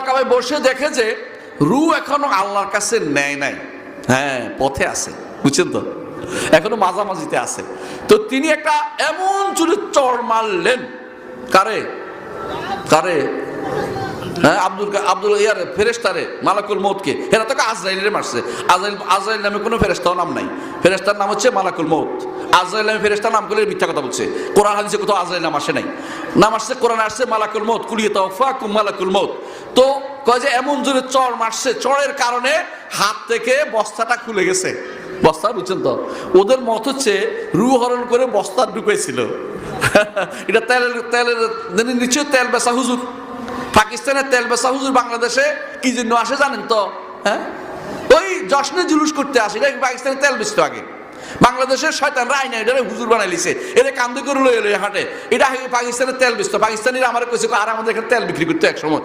কাবায় বসে দেখে যে রু এখনো আল্লাহর কাছে নেয় নাই, হ্যাঁ পথে আছে, বুঝছেন তো, এখনো মাঝামাঝিতে আছে। তো তিনি একটা এমন চুরি চড় মারলেন, কারে কারে হ্যাঁ আব্দুল ইয়ার ফেরেশতারে, মালাকুল মউতকে। এরা তোকে আজরাইলের মারছে। আজরাইল নামে কোনো ফেরেশতার নাম নাই, ফেরেশতার নাম হচ্ছে মালাকুল মউত। আজরাইল নামে ফেরেশতার নাম করলে মিথ্যা কথা বলছে। কোরআন হাদিসে কোথাও আজরাইল নাম আসে নাই, নাম আসছে কোরআনে আসছে মালাকুল মউত, কুলিয়া তাওফাকুম মালাকুল মউত। তো কয় যে এমন জোরে চড় মারছে, চড়ের কারণে হাত থেকে বস্তাটা খুলে গেছে। বস্তা বুঝছেন তো, ওদের মত হচ্ছে রু হরণ করে বস্তা ঢুকেছিল। এটা তেলের নিচে তেল বেচা হুজুর, পাকিস্তানের তেল বেচা হুজুর বাংলাদেশে কি জন্য আসে জানেন তো? হ্যাঁ, ওই জশ্নে জুলুস করতে আসে। এটা পাকিস্তানের তেল বেচতো আগে, বাংলাদেশের শয়তানরা আইনা এটা হুজুর বানাই লিছে, এটা কান্দে করে লয়ে হাঁটে। এটা পাকিস্তানের তেল বেচতো। পাকিস্তানিরা আমার কইছে আর আমাদের এখানে তেল বিক্রি করতো এক সময়।